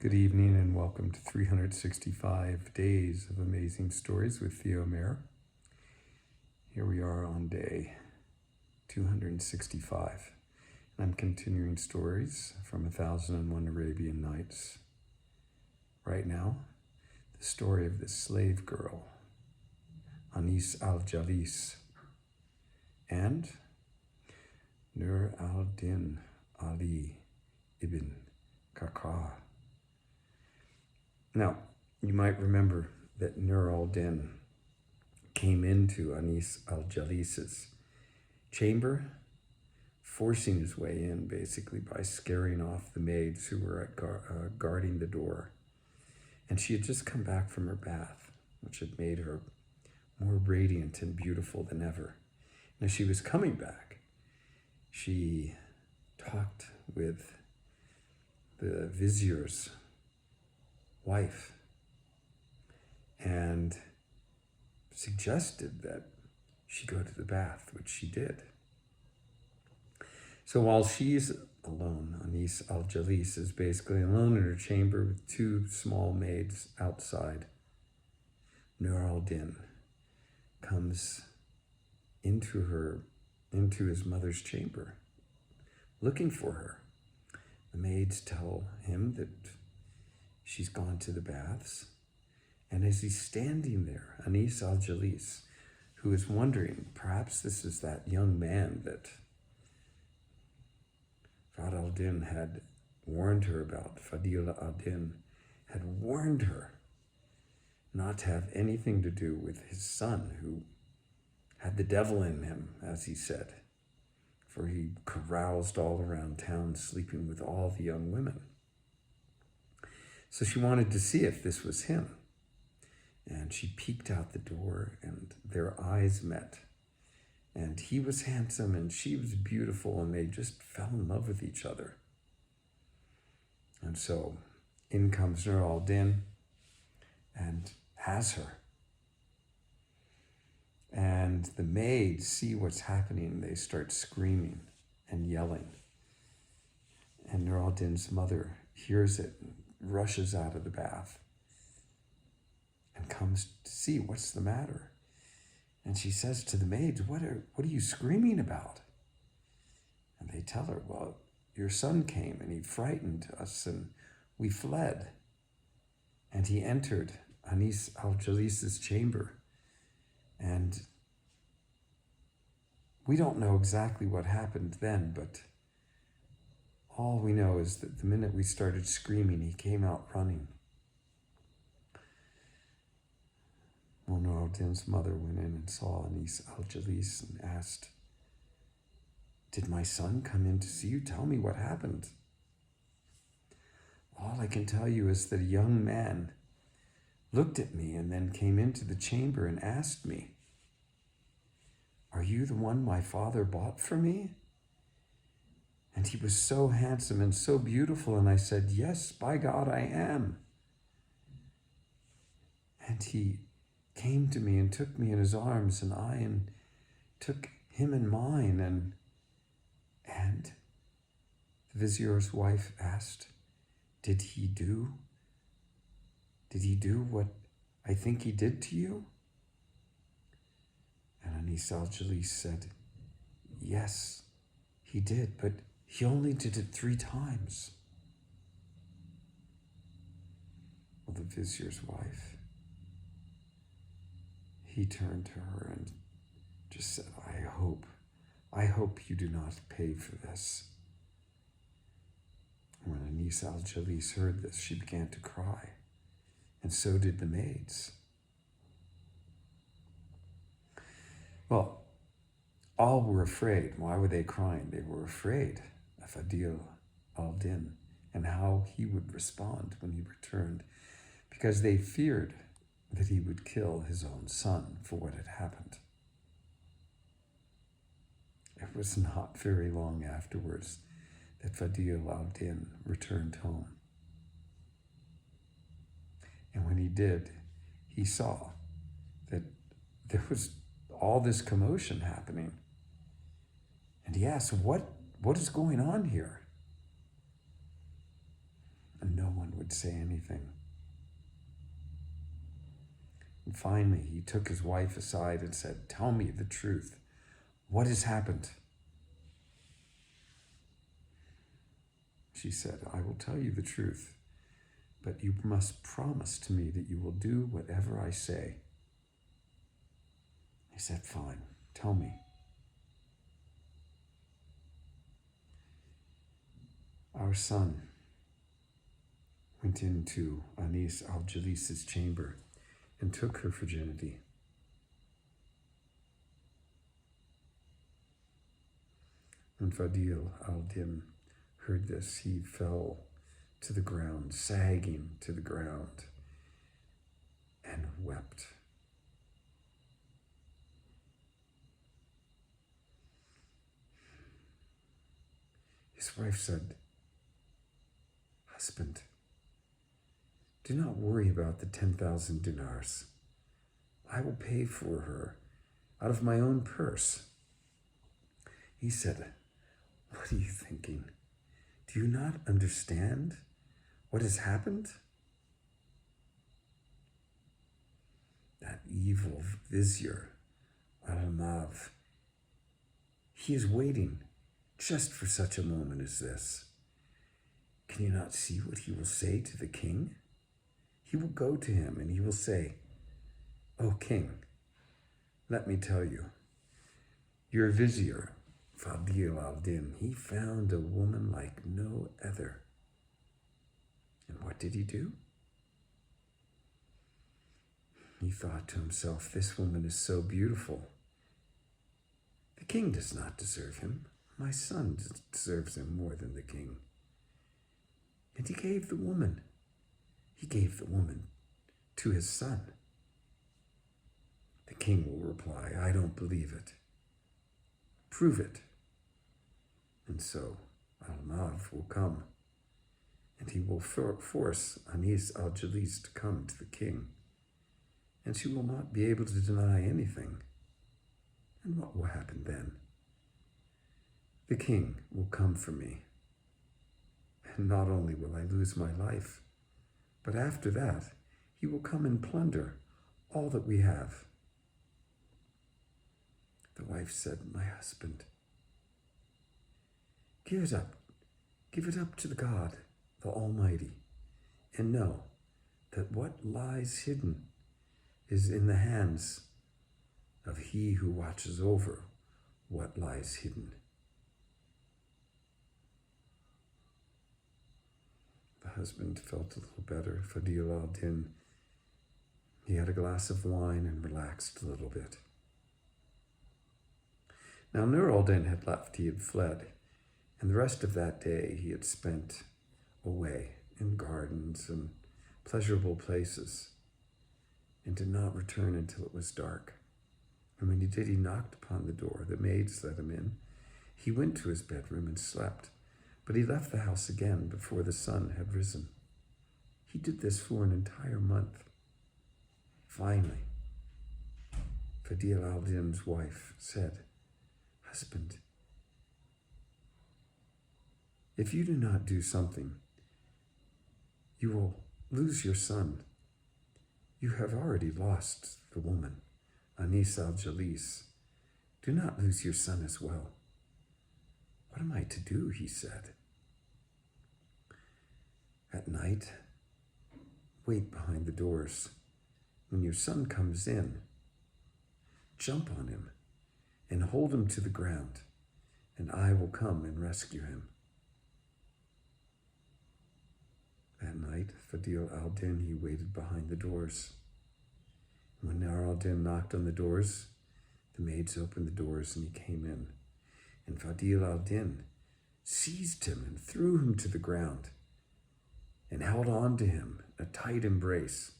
Good evening and welcome to 365 Days of Amazing Stories with Theo Mayer. Here we are on day 265. And I'm continuing stories from 1001 Arabian Nights. Right now, the story of the slave girl, Anis al-Jalis, and Nur al-Din Ali ibn Khaqah. Now, you might remember that Nur al-Din came into Anis al-Jalis's chamber, forcing his way in basically by scaring off the maids who were guarding the door. And she had just come back from her bath, which had made her more radiant and beautiful than ever. And as she was coming back, she talked with the vizier's wife and suggested that she go to the bath, which she did. So while she's alone, Anis al-Jalis is basically alone in her chamber with two small maids outside. Nur al-Din comes into his mother's chamber, looking for her. The maids tell him that she's gone to the baths. And as he's standing there, Anis al-Jalis, who is wondering, perhaps this is that young man that Fadl al-Din had warned her about, Fadil al-Din had warned her not to have anything to do with his son, who had the devil in him, as he said, for he caroused all around town, sleeping with all the young women. So she wanted to see if this was him. And she peeked out the door and their eyes met. And he was handsome and she was beautiful and they just fell in love with each other. And so in comes Nur al-Din and has her. And the maids see what's happening. They start screaming and yelling. And Nur al-Din's mother hears it, rushes out of the bath and comes to see what's the matter. And she says to the maids, what are you screaming about? And they tell her, well, your son came and he frightened us and we fled. And he entered Anis al-Jalis's chamber. And we don't know exactly what happened then, but all we know is that the minute we started screaming, he came out running. Well, Nur al-Din's mother went in and saw Anis al-Jalis and asked, did my son come in to see you? Tell me what happened. All I can tell you is that a young man looked at me and then came into the chamber and asked me, are you the one my father bought for me? And he was so handsome and so beautiful. And I said, yes, by God, I am. And he came to me and took me in his arms, and I took him in mine. And the vizier's wife asked, did he do what I think he did to you? And Anis al-Jalis said, yes, he did, but he only did it 3 times. Well, the vizier's wife, he turned to her and just said, I hope you do not pay for this. When Anis al-Jalis heard this, she began to cry, and so did the maids. Well, all were afraid. Why were they crying? They were afraid of Fadil al-Din and how he would respond when he returned, because they feared that he would kill his own son for what had happened. It was not very long afterwards that Fadil al-Din returned home. And when he did, he saw that there was all this commotion happening. And he asked, what is going on here? and no one would say anything. And finally, he took his wife aside and said, "Tell me the truth. What has happened?" She said, "I will tell you the truth, but you must promise to me that you will do whatever I say." He said, "Fine, tell me." Our son went into Anis al-Jalis's chamber and took her virginity. When Fadil al-Din heard this, he fell to the ground, sagging to the ground, and wept. His wife said, "Husband, do not worry about the 10,000 dinars. I will pay for her out of my own purse." He said, "What are you thinking? Do you not understand what has happened? That evil vizier, Al-Mav, he is waiting just for such a moment as this. Can you not see what he will say to the king? He will go to him and he will say, 'O king, let me tell you, your vizier, Fadil al-Din, he found a woman like no other.' And what did he do? He thought to himself, 'This woman is so beautiful. The king does not deserve him. My son deserves him more than the king.' And he gave the woman to his son. The king will reply, 'I don't believe it. Prove it.' And so Al-Mav will come, and he will force Anis al-Jalis to come to the king, and she will not be able to deny anything. And what will happen then? The king will come for me, and not only will I lose my life, but after that, he will come and plunder all that we have." The wife said, "My husband, give it up. Give it up to the God, the Almighty, and know that what lies hidden is in the hands of he who watches over what lies hidden." The husband felt a little better. Fadil al-Din, he had a glass of wine and relaxed a little bit. Now Nur al-Din had left, he had fled, and the rest of that day he had spent away in gardens and pleasurable places, and did not return until it was dark. And when he did, he knocked upon the door. The maids let him in. He went to his bedroom and slept, but he left the house again before the sun had risen. He did this for an entire month. Finally, Fadil al-Din's wife said, "Husband, if you do not do something, you will lose your son. You have already lost the woman, Anis al-Jalis. Do not lose your son as well." "What am I to do?" he said. "At night, wait behind the doors. When your son comes in, jump on him and hold him to the ground, and I will come and rescue him." That night, Fadil al-Din, he waited behind the doors. When Nur al-Din knocked on the doors, the maids opened the doors and he came in. And Fadil al-Din seized him and threw him to the ground and held on to him in a tight embrace.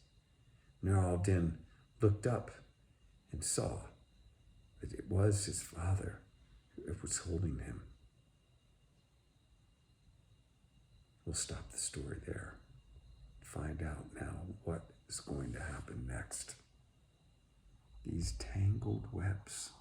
Nur al-Din looked up and saw that it was his father who was holding him. We'll stop the story there. Find out now what is going to happen next. These tangled webs